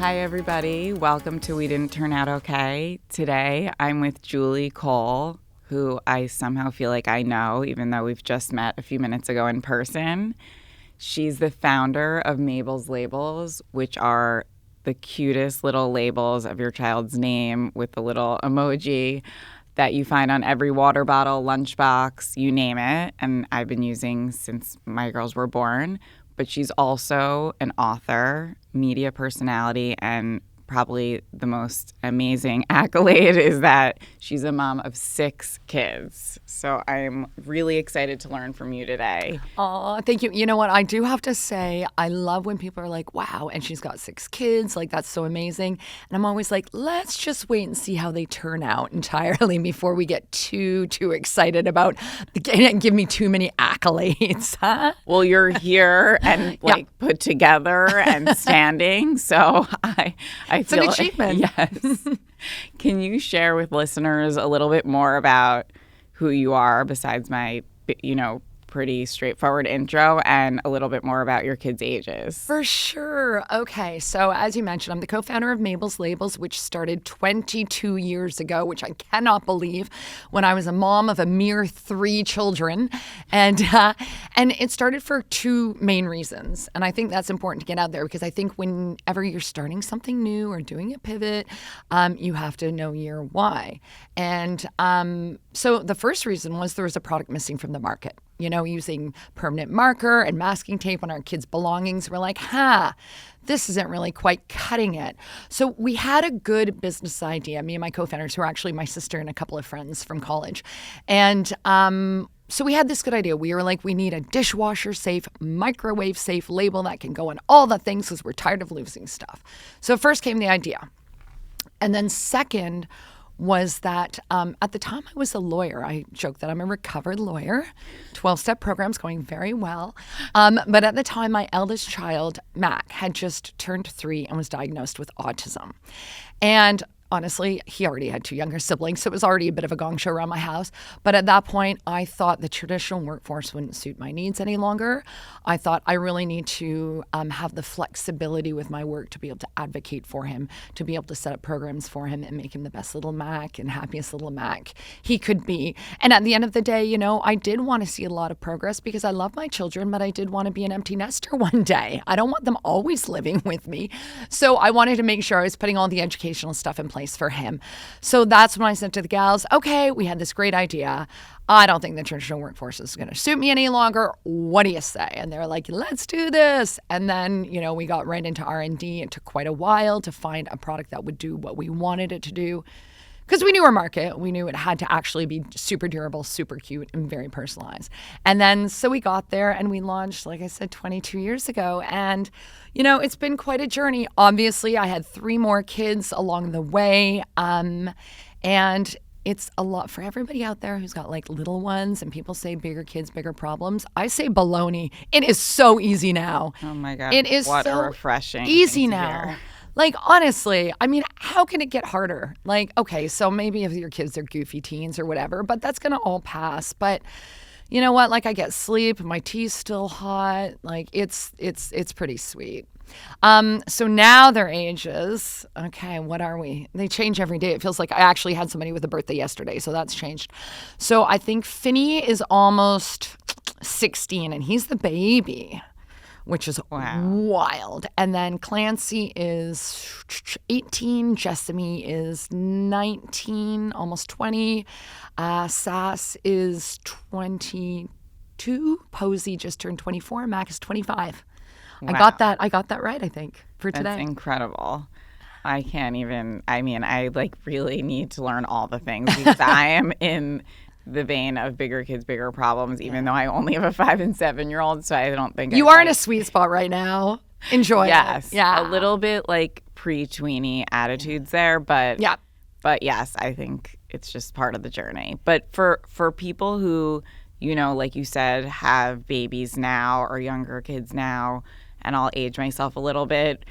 Hi, everybody. Welcome to We Didn't Turn Out Okay. Today, I'm with Julie Cole, who I somehow feel like I know, even though we've just met a few minutes ago in person. She's the founder of Mabel's Labels, which are the cutest little labels of your child's name with the little emoji that you find on every water bottle, lunchbox, you name it. And I've been using since my girls were born. But she's also an author, media personality, and probably the most amazing accolade is that she's a mom of 6 kids. So I'm really excited to learn from you today. Oh, thank you. You know what? I do have to say, I love when people are like, wow, and she's got 6 kids. Like, that's so amazing. And I'm always like, let's just wait and see how they turn out entirely before we get too excited about and give me too many accolades. Huh? Well, you're here and put together and standing. So I it's an achievement. Yes. Can you share with listeners a little bit more about who you are besides my, pretty straightforward intro, and a little bit more about your kids' ages? For sure. Okay. So as you mentioned, I'm the co-founder of Mabel's Labels, which started 22 years ago, which I cannot believe, when I was a mom of a mere 3 children. And it started for 2 main reasons. And I think that's important to get out there, because I think whenever you're starting something new or doing a pivot, you have to know your why. And so the first reason was there was a product missing from the market. Using permanent marker and masking tape on our kids' belongings. We're like, this isn't really quite cutting it. So we had a good business idea, me and my co-founders, who are actually my sister and a couple of friends from college. And so we had this good idea. We were like, we need a dishwasher-safe, microwave-safe label that can go on all the things because we're tired of losing stuff. So first came the idea. And then second was that at the time I was a lawyer. I joke that I'm a recovered lawyer. 12-step program's going very well. But at the time, my eldest child, Mac, had just turned 3 and was diagnosed with autism. And honestly, he already had 2 younger siblings, so it was already a bit of a gong show around my house. But at that point, I thought the traditional workforce wouldn't suit my needs any longer. I thought I really need to have the flexibility with my work to be able to advocate for him, to be able to set up programs for him and make him the best little Mac and happiest little Mac he could be. And at the end of the day, I did want to see a lot of progress because I love my children, but I did want to be an empty nester one day. I don't want them always living with me. So I wanted to make sure I was putting all the educational stuff in place for him. So that's when I said to the gals, okay, we had this great idea. I don't think the traditional workforce is going to suit me any longer. What do you say? And they're like, let's do this. And then, we got right into R&D. It took quite a while to find a product that would do what we wanted it to do. Because we knew our market. We knew it had to actually be super durable, super cute, and very personalized. And then, so we got there and we launched, like I said, 22 years ago. And, it's been quite a journey. Obviously, I had 3 more kids along the way. And it's a lot for everybody out there who's got like little ones, and people say bigger kids, bigger problems. I say baloney. It is so easy now. Oh my God. It is what so a refreshing easy thing to now. hear. Like, honestly, I mean, how can it get harder? Like, okay, so maybe if your kids are goofy teens or whatever, but that's going to all pass. But you know what? Like, I get sleep, my tea's still hot. Like, it's pretty sweet. So now their ages, okay, what are we? They change every day. It feels like I actually had somebody with a birthday yesterday, so that's changed. So I think Finney is almost 16, and he's the baby, which is wild. And then Clancy is 18. Jessamy is 19, almost 20. Sass is 22. Posey just turned 24. Mac is 25. Wow. I got that right, I think, for today. That's incredible. I can't even, I really need to learn all the things because I am in the vein of bigger kids, bigger problems, even though I only have a 5 and 7-year-old, so I don't think you are in a sweet spot right now. Enjoy it. Yeah. A little bit like pre-tweenie attitudes there, but yes, I think it's just part of the journey. But for people who, like you said, have babies now or younger kids now, and I'll age myself a little bit.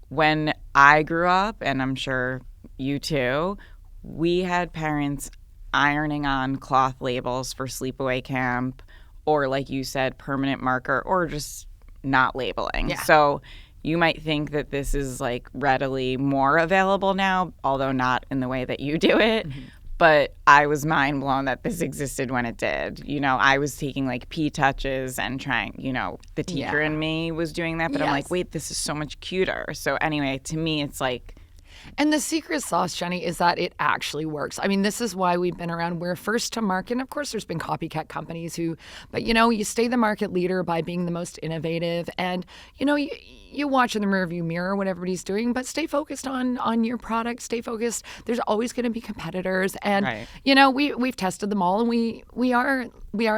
When I grew up, and I'm sure you too, we had parents ironing on cloth labels for sleepaway camp, or like you said, permanent marker, or just not labeling. Yeah. So you might think that this is like readily more available now, although not in the way that you do it. But I was mind blown that this existed when it did. You know, I was taking like P-touches and trying, you know, the teacher in me was doing that. But I'm like, wait, this is so much cuter. So anyway, to me, it's like. And the secret sauce, Jenny, is that it actually works. I mean, this is why we've been around. We're first to market. And of course, there's been copycat companies but you know, you stay the market leader by being the most innovative. And, you know, you watch in the rearview mirror what everybody's doing, but stay focused on your product. Stay focused. There's always going to be competitors. And, you know, we've tested them all, and we are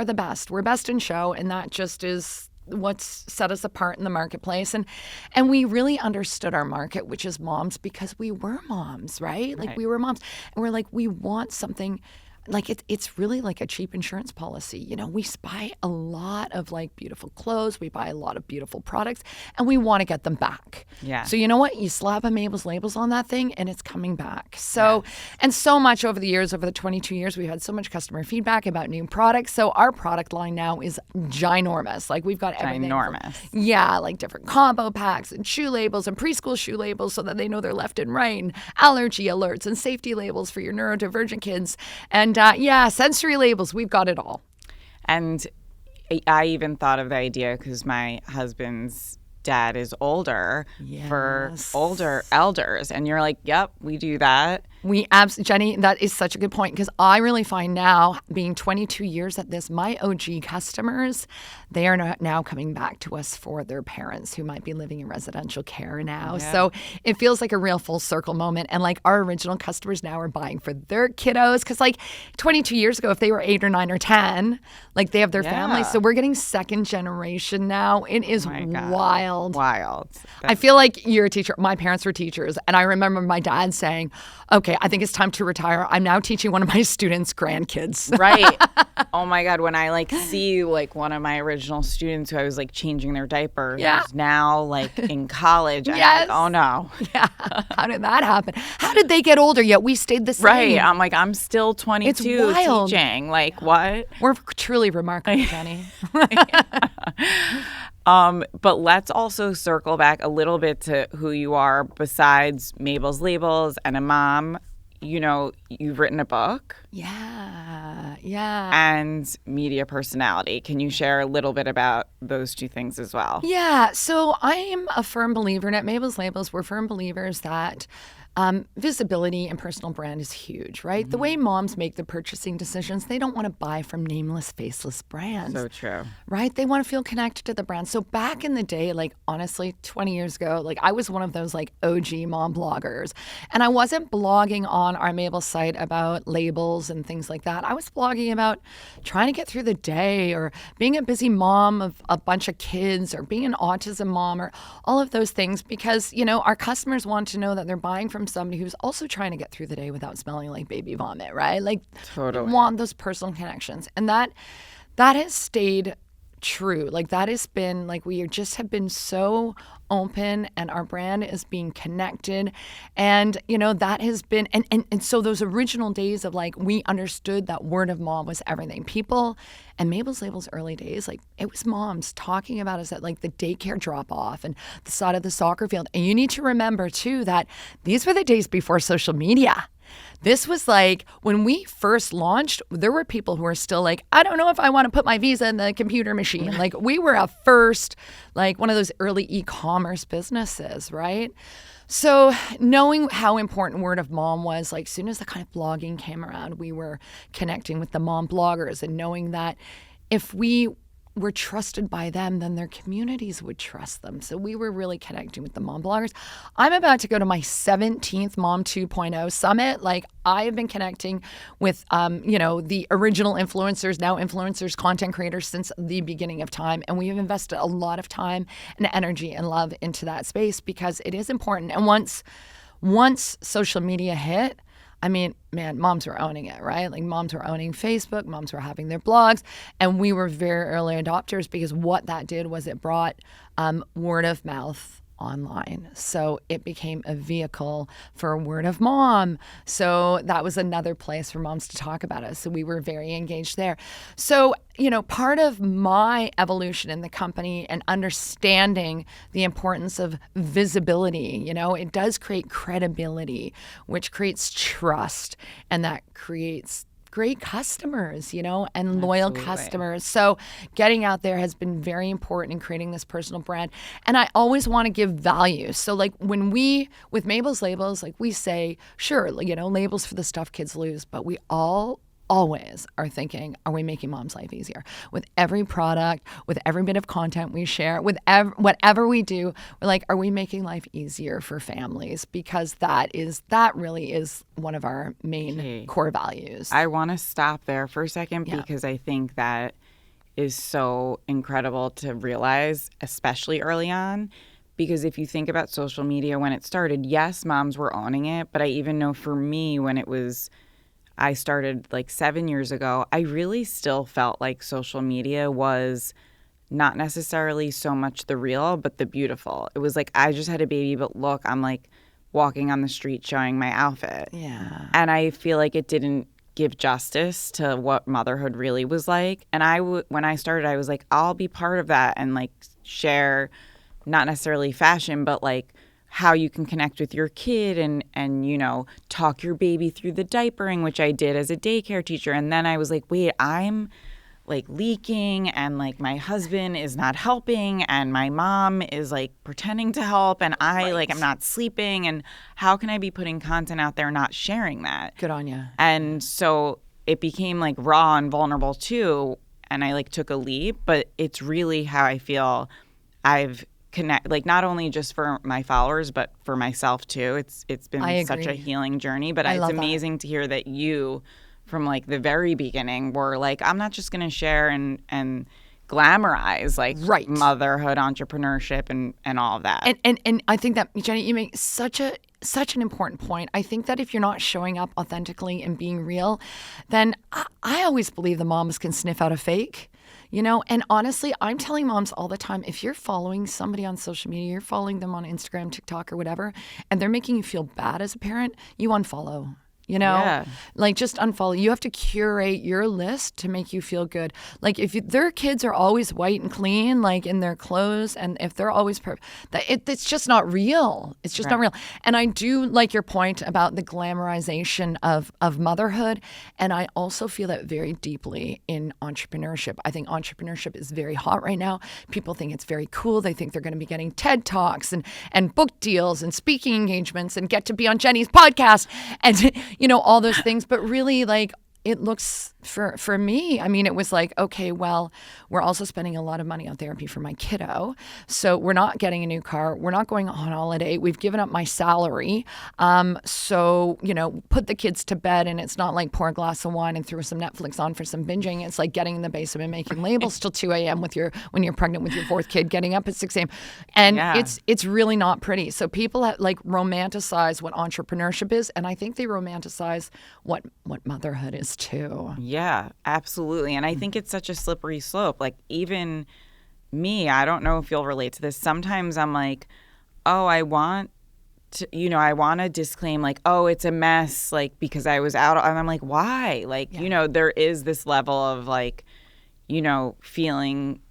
the best. We're best in show. And that just is what's set us apart in the marketplace. And we really understood our market, which is moms, because we were moms, right? Like we were moms. And we're like, we want something like it's really like a cheap insurance policy. You know, we buy a lot of like beautiful clothes, we buy a lot of beautiful products, and we want to get them back. Yeah. So you know what? You slap a Mabel's labels on that thing and it's coming back. So, and so much over the years, over the 22 years, we've had so much customer feedback about new products. So our product line now is ginormous. Like we've got everything. Ginormous. Like different combo packs and shoe labels and preschool shoe labels so that they know they're left and right, and allergy alerts and safety labels for your neurodivergent kids. And sensory labels, we've got it all. And I even thought of the idea because my husband's dad is older for older elders. And you're like, yep, we do that. Jenny, that is such a good point, because I really find now, being 22 years at this, my OG customers, they are now coming back to us for their parents who might be living in residential care now. Yeah. So it feels like a real full circle moment. And like our original customers now are buying for their kiddos, because like 22 years ago, if they were 8 or 9 or 10, like they have their families. So we're getting second generation now. It is wild. I feel like you're a teacher. My parents were teachers. And I remember my dad saying, okay, I think it's time to retire. I'm now teaching one of my students' grandkids. Right. Oh my God. When I like see like one of my original students who I was like changing their diaper, who's now like in college. I'm like, oh no. Yeah. How did that happen? How did they get older yet we stayed the same? Right. I'm like, I'm still 22 it's wild. Teaching. Like what? We're truly remarkable, Jenny. But let's also circle back a little bit to who you are besides Mabel's labels and a mom. You know, you've written a book. Yeah. And media personality. Can you share a little bit about those two things as well? Yeah. So I am a firm believer, and at Mabel's Labels, we're firm believers that visibility and personal brand is huge, right? Mm-hmm. The way moms make the purchasing decisions, they don't want to buy from nameless, faceless brands. So true. Right? They want to feel connected to the brand. So back in the day, like honestly, 20 years ago, like I was one of those like OG mom bloggers. And I wasn't blogging on our Mabel site about labels and things like that. I was blogging about trying to get through the day, or being a busy mom of a bunch of kids, or being an autism mom, or all of those things, because, you know, our customers want to know that they're buying from somebody who's also trying to get through the day without smelling like baby vomit, right? Like, totally. Want those personal connections. And that has stayed true. Like that has been, like we just have been so open, and our brand is being connected. And, you know, that has been, and so those original days of like, we understood that word of mom was everything. People, and Mabel's Labels early days, like it was moms talking about us at like the daycare drop off and the side of the soccer field. And you need to remember too, that these were the days before social media. This was like when we first launched, there were people who were still like, I don't know if I want to put my Visa in the computer machine. Like we were a first, like one of those early e-commerce businesses, right? So knowing how important word of mom was, like soon as the kind of blogging came around, we were connecting with the mom bloggers, and knowing that if we were trusted by them, then their communities would trust them. So we were really connecting with the mom bloggers. I'm about to go to my 17th Mom 2.0 summit. Like I have been connecting with, the original influencers, now influencers, content creators since the beginning of time. And we have invested a lot of time and energy and love into that space, because it is important. And once social media hit, I mean, man, moms were owning it, right? Like moms were owning Facebook, moms were having their blogs, and we were very early adopters, because what that did was it brought word of mouth online. So it became a vehicle for word of mom. So that was another place for moms to talk about us. So we were very engaged there. So, part of my evolution in the company and understanding the importance of visibility, it does create credibility, which creates trust, and that creates great customers, and loyal Absolutely. customers. So getting out there has been very important in creating this personal brand. And I always want to give value. So like when with Mabel's Labels, like we say, sure, labels for the stuff kids lose, but we always are thinking, are we making mom's life easier? With every product, with every bit of content we share, with whatever we do, we're like, are we making life easier for families? Because that really is one of our main core values. I want to stop there for a second because I think that is so incredible to realize, especially early on. Because if you think about social media when it started, yes, moms were owning it, but I even know for me when I started like 7 years ago, I really still felt like social media was not necessarily so much the real, but the beautiful. It was like, I just had a baby, but look, I'm like walking on the street showing my outfit. Yeah. And I feel like it didn't give justice to what motherhood really was like. And when I started, I was like, I'll be part of that and like share not necessarily fashion, but like how you can connect with your kid and talk your baby through the diapering, which I did as a daycare teacher. And then I was like, wait, I'm like leaking and like my husband is not helping and my mom is like pretending to help and I like I'm not sleeping, and how can I be putting content out there not sharing that? Good on you. And so it became like raw and vulnerable too, and I like took a leap, but it's really how I feel I've connect, like not only just for my followers but for myself too. It's been such a healing journey, but it's amazing to hear that you from like the very beginning were like, I'm not just going to share and glamorize like motherhood, entrepreneurship and all of that. And I think that, Jenny, you make such an important point. I think that if you're not showing up authentically and being real, then I always believe the moms can sniff out a fake. And honestly, I'm telling moms all the time, if you're following somebody on social media, you're following them on Instagram, TikTok, or whatever, and they're making you feel bad as a parent, you unfollow. Like just unfollow. You have to curate your list to make you feel good. Like if their kids are always white and clean, like in their clothes, and if they're always perfect, it's just not real. It's just not real. And I do like your point about the glamorization of motherhood. And I also feel that very deeply in entrepreneurship. I think entrepreneurship is very hot right now. People think it's very cool. They think they're going to be getting TED Talks and book deals and speaking engagements and get to be on Jenny's podcast and all those things. But really, like, it looks for me, I mean, it was like, okay, well, we're also spending a lot of money on therapy for my kiddo. So we're not getting a new car. We're not going on holiday. We've given up my salary. So, put the kids to bed, and it's not like pour a glass of wine and throw some Netflix on for some binging. It's like getting in the basement and making labels till 2 a.m. when you're pregnant with your fourth kid, getting up at 6 a.m. And it's really not pretty. So people like romanticize what entrepreneurship is. And I think they romanticize what motherhood is too. Yeah, absolutely. And I think it's such a slippery slope. Like even me, I don't know if you'll relate to this. Sometimes I'm like, oh, I want to disclaim like, oh, it's a mess, like because I was out. And I'm like, why? Like, there is this level of like, feeling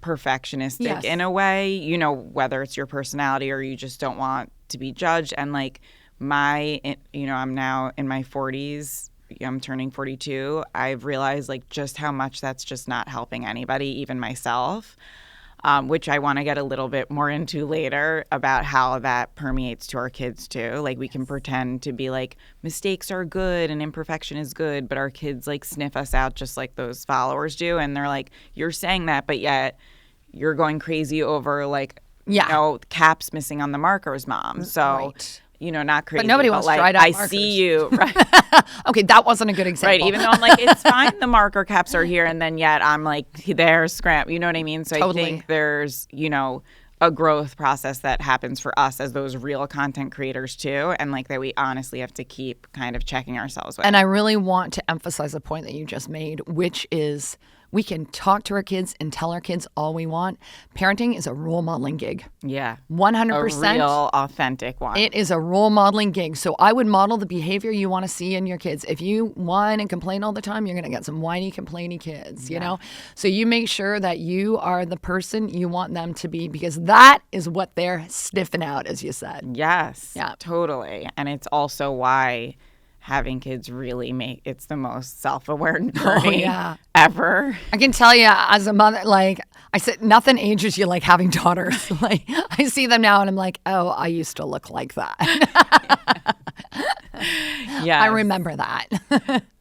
perfectionistic in a way, whether it's your personality or you just don't want to be judged. And like I'm now in my 40s. I'm turning 42, I've realized like just how much that's just not helping anybody, even myself, which I want to get a little bit more into later about how that permeates to our kids too. Like we can pretend to be like mistakes are good and imperfection is good, but our kids like sniff us out just like those followers do. And they're like, you're saying that, but yet you're going crazy over like, caps missing on the markers, mom. So not crazy. But nobody wants like, to dried out I markers. See you. Right. Okay, that wasn't a good example. Right. Even though I'm like, it's fine, the marker caps are here, and then yet I'm like, there's scrap. You know what I mean? So totally. I think there's, a growth process that happens for us as those real content creators too, and like that we honestly have to keep kind of checking ourselves with. And I really want to emphasize a point that you just made, which is We can talk to our kids and tell our kids all we want. Parenting is a role modeling gig. Yeah. 100%. A real authentic one. It is a role modeling gig. So I would model the behavior you want to see in your kids. If you whine and complain all the time, you're going to get some whiny, complainy kids, you know? So you make sure that you are the person you want them to be, because that is what they're sniffing out, as you said. Yes. Yeah. Totally. And it's also why having kids really it's the most self-aware journey ever. I can tell you as a mother, like I said, nothing ages you like having daughters. Like I see them now and I'm like, oh, I used to look like that. Yeah, I remember that.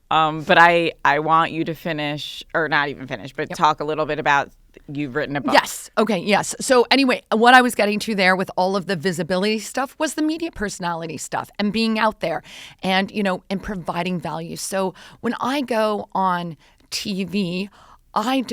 But I want you to finish, or not even finish, but talk a little bit about, you've written a book. Yes. Okay. Yes. So anyway, what I was getting to there with all of the visibility stuff was the media personality stuff and being out there and, you know, and providing value. So when I go on TV, I'm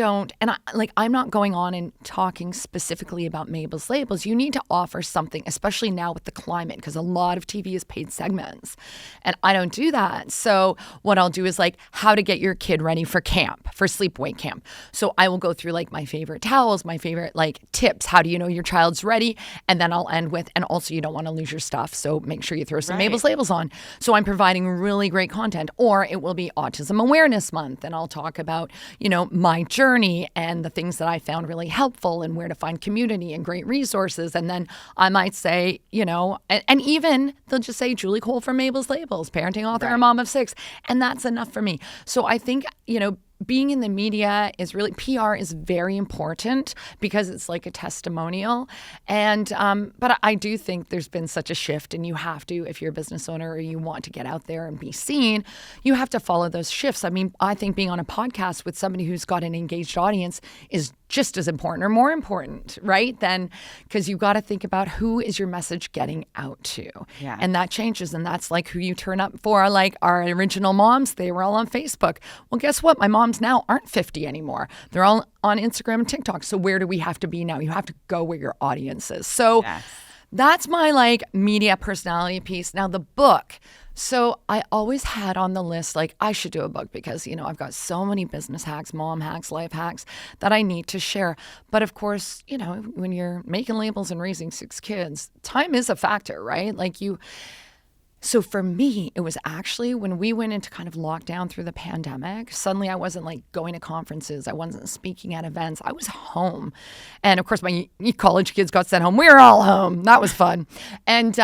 not going on and talking specifically about Mabel's Labels. You need to offer something, especially now with the climate, because a lot of TV is paid segments. And I don't do that. So what I'll do is like how to get your kid ready for camp, for sleepaway camp. So I will go through like my favorite towels, my favorite like tips. How do you know your child's ready? And then I'll end with, and also you don't want to lose your stuff. So make sure you throw some Mabel's Labels on. So I'm providing really great content. Or it will be Autism Awareness Month. And I'll talk about, you know, my journey and the things that I found really helpful and where to find community and great resources. And then I might say, you know, and even they'll just say Julie Cole from Mabel's Labels, parenting author and mom of 6. And that's enough for me. So I think, you know, being in the media is really, PR is very important because it's like a testimonial. And, but I do think there's been such a shift, and you have to, if you're a business owner or you want to get out there and be seen, you have to follow those shifts. I mean, I think being on a podcast with somebody who's got an engaged audience is just as important or more important, right? Then, because you've got to think about who is your message getting out to. Yeah. And that changes. And that's like who you turn up for. Like our original moms, they were all on Facebook. Well, guess what? My moms now aren't 50 anymore. They're all on Instagram and TikTok. So where do we have to be now? You have to go where your audience is. So that's my like media personality piece. Now the book. So I always had on the list, like, I should do a book because, you know, I've got so many business hacks, mom hacks, life hacks that I need to share. But of course, you know, when you're making labels and raising 6 kids, time is a factor, right? So for me, it was actually when we went into kind of lockdown through the pandemic, suddenly I wasn't like going to conferences. I wasn't speaking at events. I was home. And of course, my college kids got sent home. We were all home. That was fun. And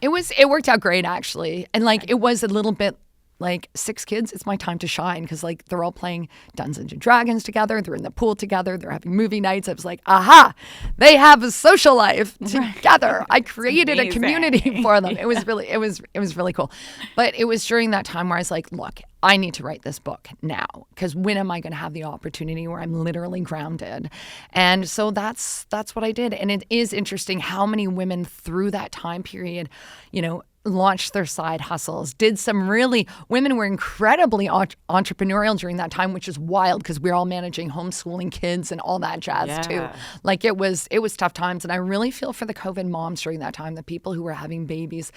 it worked out great, actually. And like, it was a little bit like 6 kids, it's my time to shine because like they're all playing Dungeons and Dragons together. They're in the pool together. They're having movie nights. I was like, aha, they have a social life together. I created a community for them. It was really cool. But it was during that time where I was like, look, I need to write this book now because when am I going to have the opportunity where I'm literally grounded? And so that's what I did. And it is interesting how many women through that time period, you know, launched their side hustles, women were incredibly entrepreneurial during that time, which is wild because we're all managing homeschooling kids and all that jazz too. Like it was tough times. And I really feel for the COVID moms during that time, the people who were having babies.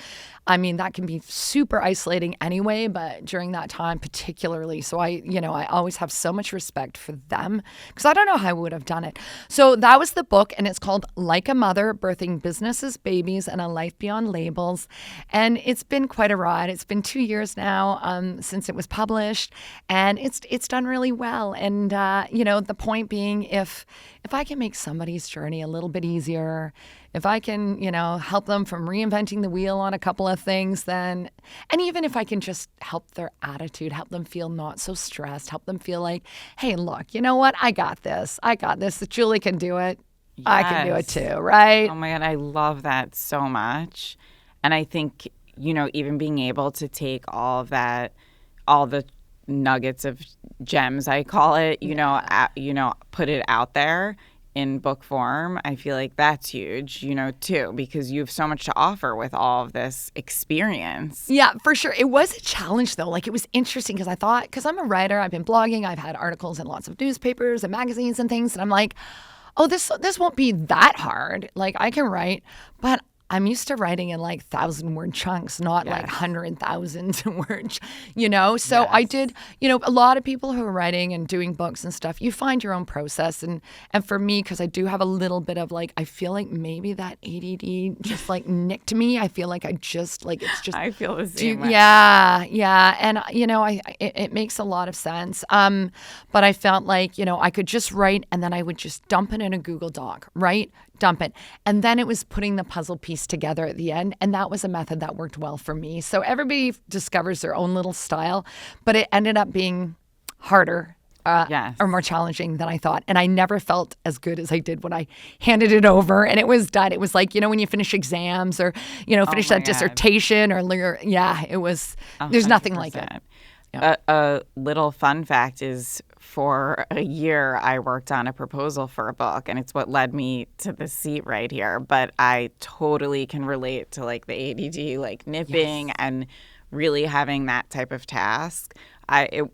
I mean, that can be super isolating anyway, but during that time particularly. So I always have so much respect for them because I don't know how I would have done it. So that was the book, and it's called Like a Mother, Birthing Businesses, Babies, and a Life Beyond Labels. And it's been quite a ride. It's been 2 years now since it was published, and it's done really well. And the point being, if I can make somebody's journey a little bit easier, if I can, help them from reinventing the wheel on a couple of things, and even if I can just help their attitude, help them feel not so stressed, help them feel like, hey, look, you know what? I got this. Julie can do it. Yes. I can do it too, right? Oh my God, I love that so much. And I think, even being able to take all of that, all the nuggets of gems, I call it, put it out there in book form, I feel like that's huge, too, because you have so much to offer with all of this experience. Yeah, for sure. It was a challenge, though. Like, it was interesting because I'm a writer, I've been blogging, I've had articles in lots of newspapers and magazines and things, and I'm like, oh, this won't be that hard. Like, I can write, but I'm used to writing in like 1,000-word chunks, not like 100,000 words, So I did, a lot of people who are writing and doing books and stuff, you find your own process. And for me, because I do have a little bit of like, I feel like maybe that ADD just like nicked me. I feel like it's just. I feel the same way. Yeah. And, it makes a lot of sense. But I felt like, I could just write and then I would just dump it in a Google Doc, right? Dump it. And then it was putting the puzzle piece together at the end. And that was a method that worked well for me. So everybody discovers their own little style, but it ended up being harder or more challenging than I thought. And I never felt as good as I did when I handed it over and it was done. It was like, when you finish exams or, finish that dissertation or, it was, there's nothing like it. Yeah. A little fun fact is for a year, I worked on a proposal for a book, and it's what led me to the seat right here. But I totally can relate to like the ADD, like nipping and really having that type of task.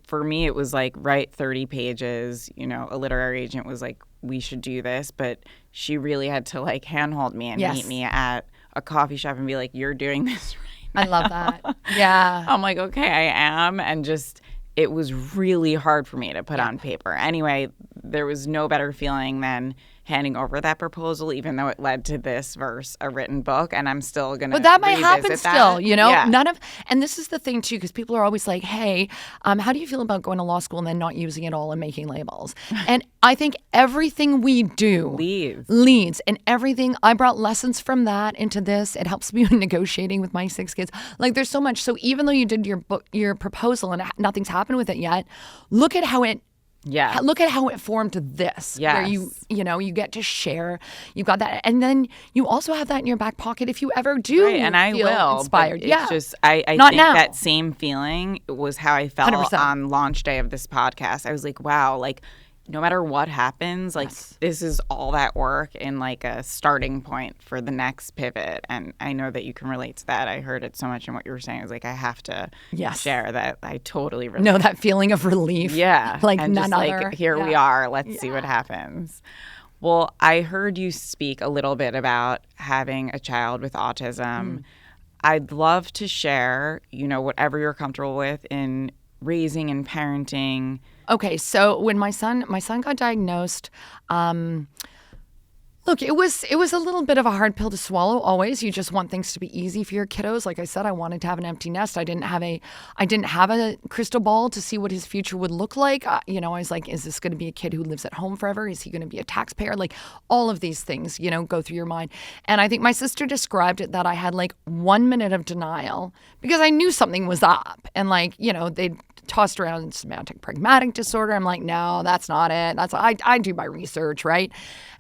For me, it was like write 30 pages. A literary agent was like, we should do this. But she really had to like handhold me and meet me at a coffee shop and be like, you're doing this right. I love that. Yeah. I'm like, okay, I am. And just, it was really hard for me to put on paper. Anyway, there was no better feeling than handing over that proposal, even though it led to this verse, a written book, and I'm still going to But that might happen still, Yeah. And this is the thing too, because people are always like, hey, how do you feel about going to law school and then not using it all and making labels? And I think everything we do leads. And everything, I brought lessons from that into this. It helps me in negotiating with my 6 kids. Like there's so much. So even though you did your proposal and nothing's happened with it yet, look at how it formed this. Where you get to share. You got that, and then you also have that in your back pocket if you ever do. Right, and I will. Inspired. It's just I think that same feeling was how I felt 100%. on launch day of this podcast. I was like, wow, like no matter what happens, like this is all that work and like a starting point for the next pivot. And I know that you can relate to that. I heard it so much in what you were saying. I was like, I have to share that. I totally relate. No, that feeling of relief. Yeah. Like and none just other. Like, here we are. Let's see what happens. Well, I heard you speak a little bit about having a child with autism. I'd love to share, whatever you're comfortable with in raising and parenting. Okay, so when my son got diagnosed, look, it was a little bit of a hard pill to swallow. Always, you just want things to be easy for your kiddos. Like I said, I wanted to have an empty nest. I didn't have a crystal ball to see what his future would look like. I was like, is this going to be a kid who lives at home forever? Is he going to be a taxpayer? Like all of these things, go through your mind. And I think my sister described it that I had like 1 minute of denial because I knew something was up, and they'd tossed around semantic pragmatic disorder. I'm like, no, that's not it. I do my research, right?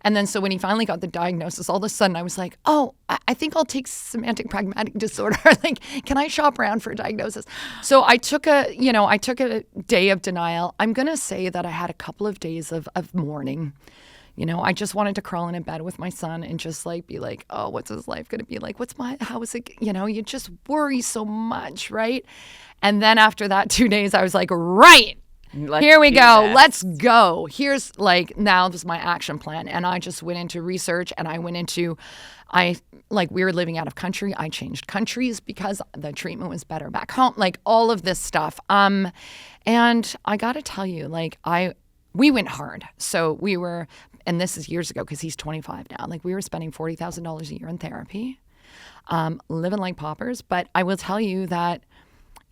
And then so when he finally got the diagnosis, all of a sudden I was like, oh, I think I'll take semantic pragmatic disorder. Like, can I shop around for a diagnosis? So I took a day of denial. I'm going to say that I had a couple of days of mourning. I just wanted to crawl in a bed with my son and just like be like, oh, what's his life going to be like? How is it? You just worry so much, right? And then after that 2 days, I was like, right, here we go. This. Let's go. Here's now this is my action plan. And I just went into research and I went into, we were living out of country. I changed countries because the treatment was better back home, like all of this stuff. And I got to tell you, we went hard. So we were, and this is years ago because he's 25 now, we were spending $40,000 a year in therapy, living like paupers. But I will tell you that,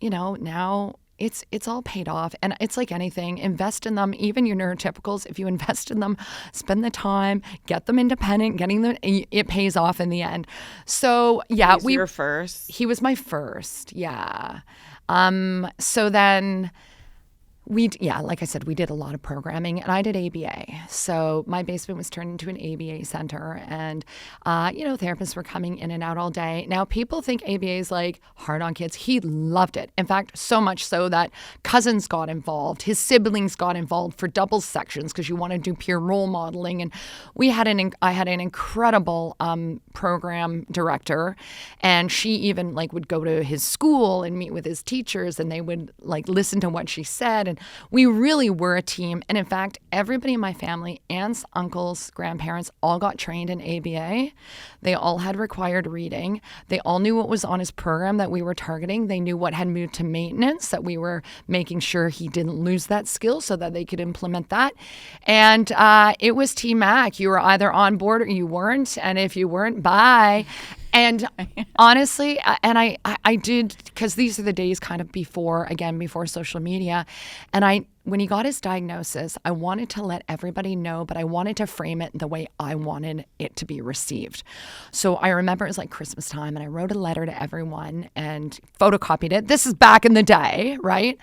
now it's all paid off. And it's like anything, invest in them, even your neurotypicals. If you invest in them, spend the time, get them independent, it pays off in the end. So yeah. He was your first? He was my first, yeah. So then like I said, we did a lot of programming, and I did ABA. So my basement was turned into an ABA center, and therapists were coming in and out all day. Now people think ABA is like hard on kids. He loved it. In fact, so much so that cousins got involved, his siblings got involved for double sections because you want to do peer role modeling. And I had an incredible program director, and she even would go to his school and meet with his teachers, and they would listen to what she said. And we really were a team. And in fact, everybody in my family, aunts, uncles, grandparents, all got trained in ABA. They all had required reading. They all knew what was on his program that we were targeting. They knew what had moved to maintenance, that we were making sure he didn't lose that skill so that they could implement that. And it was Team Mac. You were either on board or you weren't. And if you weren't, bye. And honestly, and I did, because these are the days kind of before social media. And when he got his diagnosis, I wanted to let everybody know, but I wanted to frame it the way I wanted it to be received. So I remember it was like Christmas time, and I wrote a letter to everyone and photocopied it. This is back in the day, right?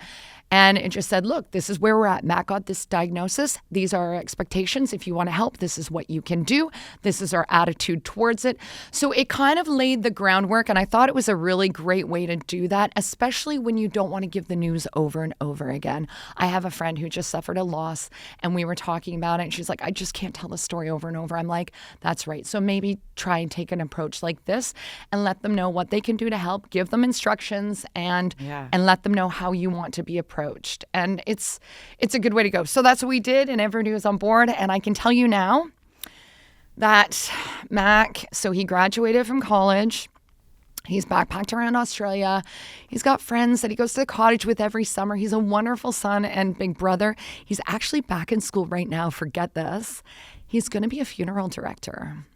And it just said, look, this is where we're at. Matt got this diagnosis. These are our expectations. If you want to help, this is what you can do. This is our attitude towards it. So it kind of laid the groundwork. And I thought it was a really great way to do that, especially when you don't want to give the news over and over again. I have a friend who just suffered a loss, and we were talking about it. And she's like, I just can't tell the story over and over. I'm like, that's right. So maybe try and take an approach like this and let them know what they can do to help, give them instructions, and let them know how you want to be approached. And it's a good way to go. So that's what we did, and everybody was on board. And I can tell you now that Mac, so he graduated from college. He's backpacked around Australia. He's got friends that he goes to the cottage with every summer. He's a wonderful son and big brother. He's actually back in school right now. Forget this. He's going to be a funeral director.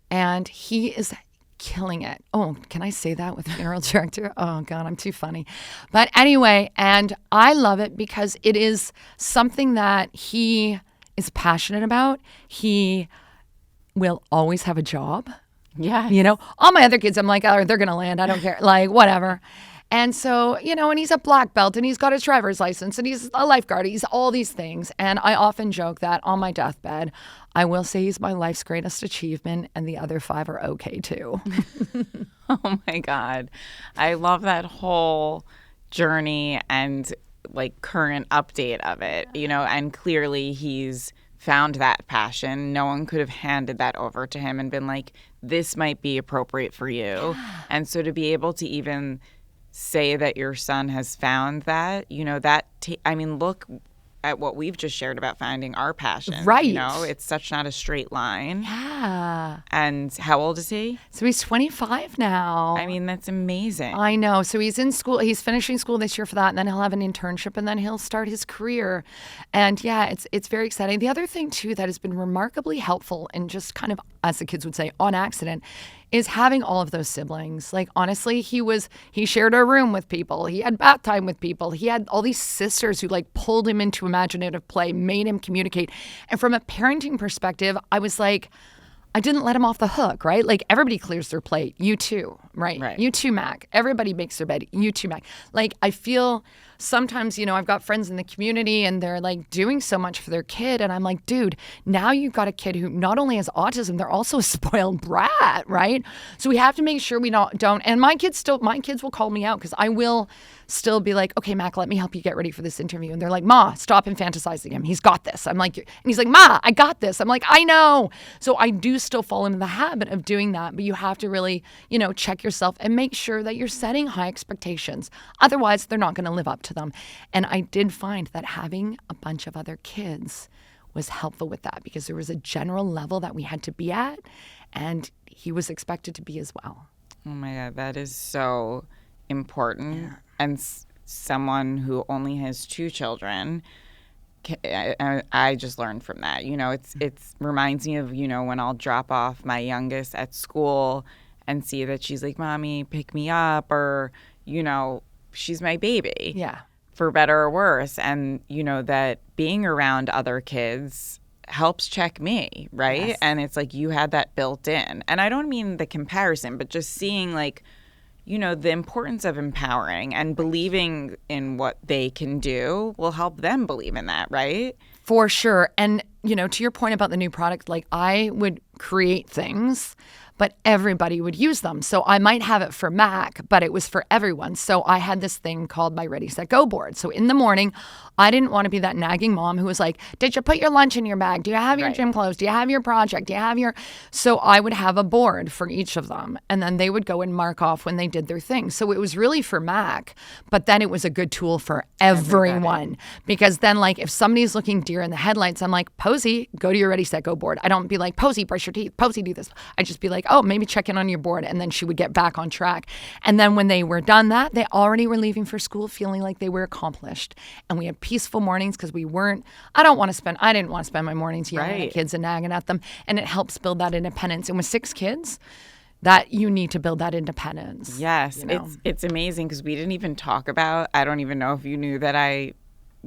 And he is killing it. Oh, can I say that with funeral director? Oh God, I'm too funny. But anyway, and I love it because it is something that he is passionate about. He will always have a job. Yeah. You know, all my other kids, I'm like, oh, they're going to land. I don't care. Like, whatever. And so, you know, and he's a black belt, and he's got his driver's license, and he's a lifeguard. He's all these things. And I often joke that on my deathbed, I will say he's my life's greatest achievement, and the other 5 are okay too. Oh my God. I love that whole journey and like current update of it, you know, and clearly he's found that passion. No one could have handed that over to him and been like, this might be appropriate for you. Yeah. And so to be able to even say that your son has found that, you know, I mean, look at what we've just shared about finding our passion. Right. You know, it's such not a straight line. Yeah. And how old is he? So he's 25 now. I mean, that's amazing. I know. So he's in school. He's finishing school this year for that, and then he'll have an internship, and then he'll start his career. And yeah, it's very exciting. The other thing too that has been remarkably helpful, and just kind of, as the kids would say, on accident, is having all of those siblings. Like, honestly, he shared a room with people. He had bath time with people. He had all these sisters who like pulled him into imaginative play, made him communicate. And from a parenting perspective, I was like, I didn't let him off the hook, right? Like, everybody clears their plate. You too, right? You too, Mac. Everybody makes their bed. You too, Mac. Like, I feel sometimes, you know, I've got friends in the community and they're like doing so much for their kid. And I'm like, dude, now you've got a kid who not only has autism, they're also a spoiled brat, right? So we have to make sure we don't. And my kids will call me out because I will still be like, okay, Mac, let me help you get ready for this interview. And they're like, Ma, stop infantilizing him. He's got this. I'm like, and he's like, Ma, I got this. I'm like, I know. So I do still fall into the habit of doing that, but you have to really, you know, check yourself and make sure that you're setting high expectations. Otherwise, they're not going to live up to them. And I did find that having a bunch of other kids was helpful with that because there was a general level that we had to be at, and he was expected to be as well. Oh my God, that is so important. Yeah. And someone who only has 2 children, I just learned from that. You know, it reminds me of, you know, when I'll drop off my youngest at school and see that she's like, Mommy, pick me up, or, you know, she's my baby. Yeah. For better or worse. And, you know, that being around other kids helps check me, right? Yes. And it's like you had that built in. And I don't mean the comparison, but just seeing like, you know, the importance of empowering and believing in what they can do will help them believe in that, right? For sure. And, you know, to your point about the new product, like I would create things, but everybody would use them. So I might have it for Mac, but it was for everyone. So I had this thing called my Ready, Set, Go board. So in the morning, I didn't want to be that nagging mom who was like, did you put your lunch in your bag? Do you have your gym clothes? Do you have your project? Do you have your... So I would have a board for each of them. And then they would go and mark off when they did their thing. So it was really for Mac, but then it was a good tool for everyone. Because then like if somebody's looking deer in the headlights, I'm like, Posey, go to your Ready, Set, Go board. I don't be like, Posey, brush your teeth. Posey, do this. I just be like, oh, maybe check in on your board. And then she would get back on track. And then when they were done that, they already were leaving for school feeling like they were accomplished. And we had peaceful mornings because we weren't, I didn't want to spend my mornings yelling at kids and nagging at them. And it helps build that independence. And with 6 kids, that you need to build that independence. Yes. You know? It's amazing because we didn't even talk about, I don't even know if you knew that I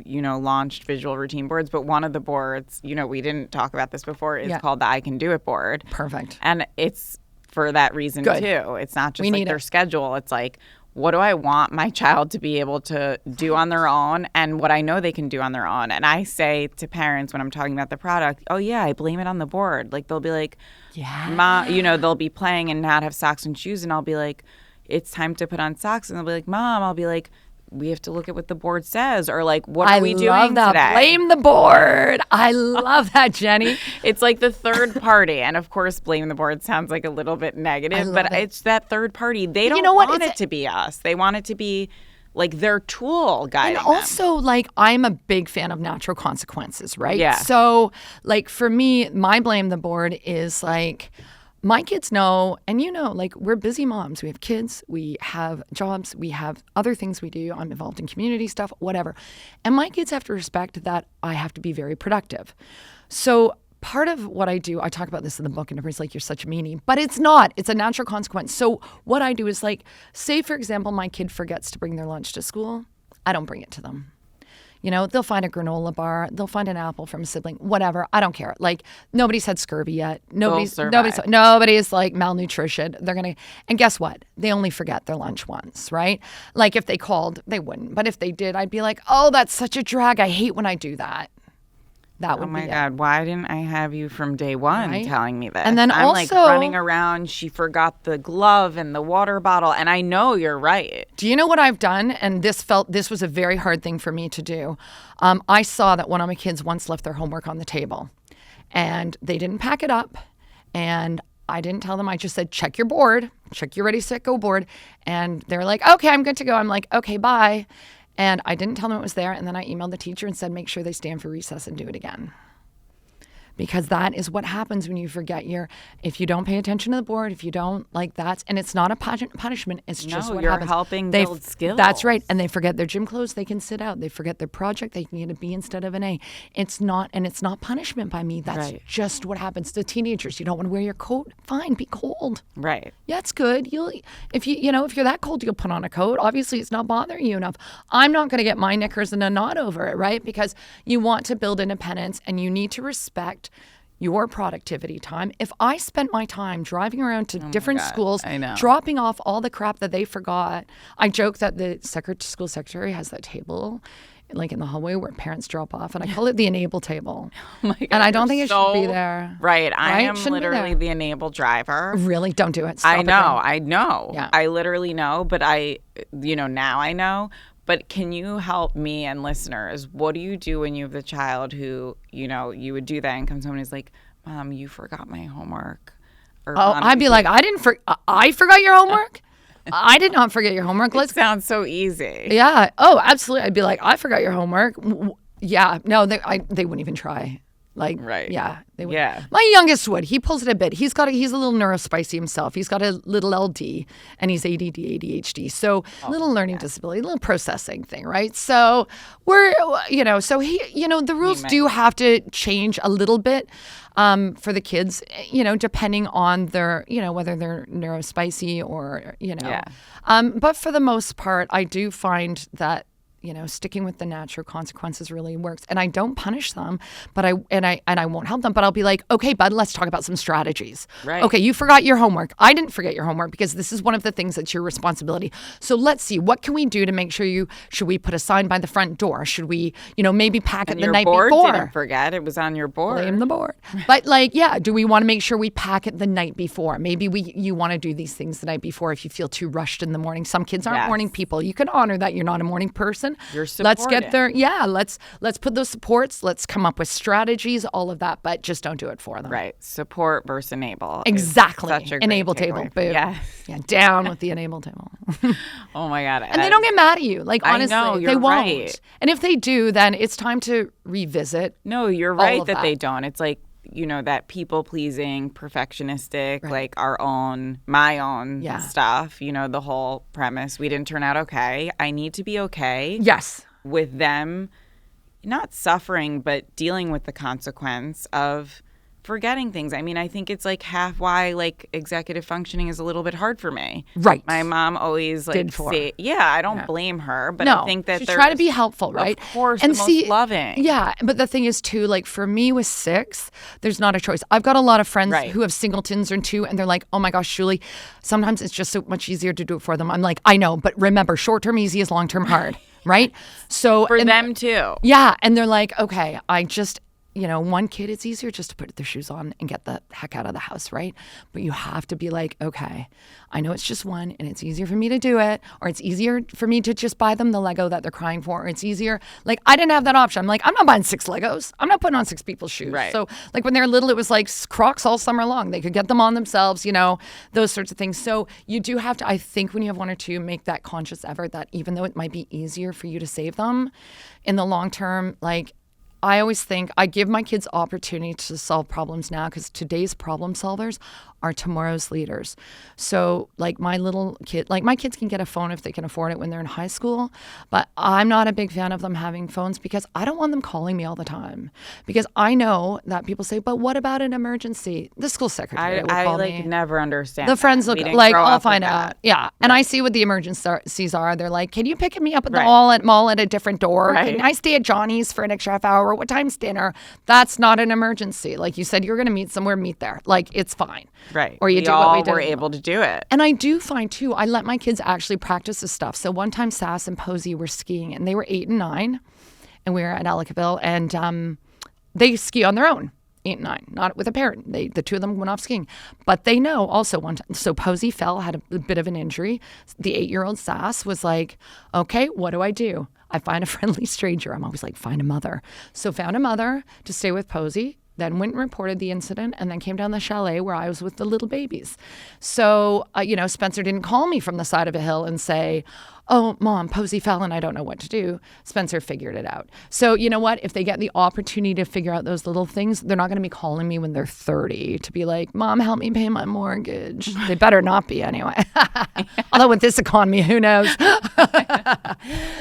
launched visual routine boards, but one of the boards, we didn't talk about this before, is called the I Can Do It board. Perfect. And it's for that reason too. It's not just like their schedule. It's like, what do I want my child to be able to do on their own and what I know they can do on their own? And I say to parents when I'm talking about the product, oh yeah, I blame it on the board. Like they'll be like, Mom, they'll be playing and not have socks and shoes, and I'll be like, it's time to put on socks, and they'll be like, Mom, I'll be like, we have to look at what the board says, or like, what are we doing today? Blame the board. I love that, Jenny. It's like the third party. And of course, blame the board sounds like a little bit negative, but it's that third party. They don't want it to be us. They want it to be like their tool guiding them. And also, like, I'm a big fan of natural consequences, right? Yeah. So, like, for me, my blame the board is like, my kids know, and like we're busy moms. We have kids, we have jobs, we have other things we do. I'm involved in community stuff, whatever. And my kids have to respect that I have to be very productive. So part of what I do, I talk about this in the book, and everybody's like, you're such a meanie. But it's not. It's a natural consequence. So what I do is like, say, for example, my kid forgets to bring their lunch to school. I don't bring it to them. They'll find a granola bar. They'll find an apple from a sibling, whatever. I don't care. Like, nobody's had scurvy yet. Nobody's like malnutrition. And guess what? They only forget their lunch once, right? Like if they called, they wouldn't. But if they did, I'd be like, oh, that's such a drag. I hate when I do that. That would be it. God, why didn't I have you from day one telling me this? And then I'm also, like running around. She forgot the glove and the water bottle. And I know you're right. Do you know what I've done? And this was a very hard thing for me to do. I saw that one of my kids once left their homework on the table. And they didn't pack it up. And I didn't tell them. I just said, check your board. Check your Ready, Set, Go board. And they're like, okay, I'm good to go. I'm like, okay, bye. And I didn't tell them it was there. And then I emailed the teacher and said, make sure they stand for recess and do it again. Because that is what happens when you forget if you don't pay attention to the board, if you don't and it's not a punishment, it's just what you're happens. Helping build skills. That's right. And they forget their gym clothes, they can sit out. They forget their project, they can get a B instead of an A. It's not punishment by me. That's just what happens to teenagers. You don't want to wear your coat? Fine, be cold. Right. Yeah, it's good. If you're that cold, you'll put on a coat. Obviously, it's not bothering you enough. I'm not going to get my knickers in a knot over it, right? Because you want to build independence and you need to respect your productivity time. If I spent my time driving around to different schools, dropping off all the crap that they forgot, I joke that the school secretary has that table like in the hallway where parents drop off, and I call it the enable table. Oh my God, and I don't think it should be there. Right. I am literally the enable driver. Really? Don't do it. Stop I know. Yeah. I literally know, but now I know. But can you help me and listeners? What do you do when you have the child who, you would do that and comes home and is like, Mom, you forgot my homework? Or, I'd be like, I forgot your homework? I did not forget your homework. It sounds so easy. Yeah. Oh, absolutely. I'd be like, I forgot your homework. Yeah. No, they wouldn't even try. Like, right. Yeah. They would. Yeah. My youngest would. He pulls it a bit. He's a little neurospicy himself. He's got a little LD and he's ADD, ADHD. So little learning disability, little processing thing, right? So the rules do have to change a little bit for the kids, depending on their, whether they're neurospicy or, But for the most part, I do find that sticking with the natural consequences really works. And I don't punish them, but I won't help them. But I'll be like, okay, bud, let's talk about some strategies. Right. Okay, you forgot your homework. I didn't forget your homework because this is one of the things that's your responsibility. So let's see, what can we do to make sure should we put a sign by the front door? Should we, maybe pack it the night before? And your board didn't forget. It was on your board. Blame the board. But do we want to make sure we pack it the night before? Maybe you want to do these things the night before if you feel too rushed in the morning. Some kids aren't morning people. You can honor that you're not a morning person. You're supported. Let's get there. Yeah, let's put those supports. Let's come up with strategies, all of that, but just don't do it for them. Right. Support versus enable. Exactly. Such a enable great table. takeaway. Boom. Yes. Yeah, down with the enable table. Oh my God. And they don't get mad at you. Like, honestly, I know, you're they won't. right. And if they do, then it's time to revisit. No, you're right that they don't. It's like, that people-pleasing, perfectionistic, like my own stuff, the whole premise, we didn't turn out okay. I need to be okay. Yes. With them not suffering, but dealing with the consequence of forgetting things. I mean, I think it's like half why executive functioning is a little bit hard for me. Right. My mom always I don't blame her, but no, I think that she's trying to be helpful, right? Of course, and the most loving. Yeah, but the thing is too, for me with 6, there's not a choice. I've got a lot of friends who have singletons or 2, and they're like, oh my gosh, Julie, sometimes it's just so much easier to do it for them. I'm like, I know, but remember, short-term easy is long-term hard, right? So for them too. Yeah, and they're like, okay, I just one kid, it's easier just to put their shoes on and get the heck out of the house, right? But you have to be like, okay, I know it's just one and it's easier for me to do it, or it's easier for me to just buy them the Lego that they're crying for, or it's easier. I didn't have that option. I'm like, I'm not buying 6 Legos. I'm not putting on 6 people's shoes. Right. So when they're little, it was like Crocs all summer long. They could get them on themselves, those sorts of things. So you do have to, I think when you have 1 or 2, make that conscious effort that even though it might be easier for you to save them in the long term, I always think I give my kids opportunity to solve problems now because today's problem solvers are tomorrow's leaders. So my little kid, my kids can get a phone if they can afford it when they're in high school, but I'm not a big fan of them having phones because I don't want them calling me all the time. Because I know that people say, but what about an emergency? The school secretary would call me. I never understand. The friends look I'll find out. Yeah. And I see what the emergencies are. They're like, can you pick me up at the mall at a different door? Right. Can I stay at Johnny's for an extra half hour? What time's dinner? That's not an emergency. Like you said, you're going to meet somewhere, meet there. It's fine. Right. Or you we do all what we did. were able to do it. And I do find too, I let my kids actually practice this stuff. So one time Sass and Posey were skiing and they were 8 and 9 and we were at Ellicottville and they ski on their own. 8 and 9, not with a parent. The 2 of them went off skiing. But they know also one time. So Posey fell, had a bit of an injury. The 8-year-old Sass was like, okay, what do? I find a friendly stranger. I'm always like, find a mother. So found a mother to stay with Posey, then went and reported the incident, and then came down the chalet where I was with the little babies. So, Spencer didn't call me from the side of a hill and say, oh, Mom, Posey fell and I don't know what to do. Spencer figured it out. So you know what? If they get the opportunity to figure out those little things, they're not going to be calling me when they're 30 to be like, Mom, help me pay my mortgage. They better not be anyway. Although with this economy, who knows?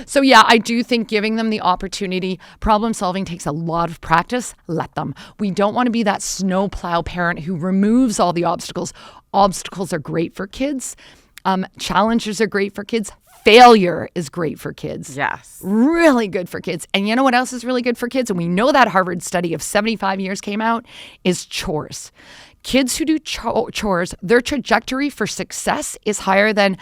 So yeah, I do think giving them the opportunity, problem solving takes a lot of practice. Let them. We don't want to be that snowplow parent who removes all the obstacles. Obstacles are great for kids. Challenges are great for kids. Failure is great for kids. Yes. Really good for kids. And you know what else is really good for kids? And we know that Harvard study of 75 years came out is chores. Kids who do chores, their trajectory for success is higher than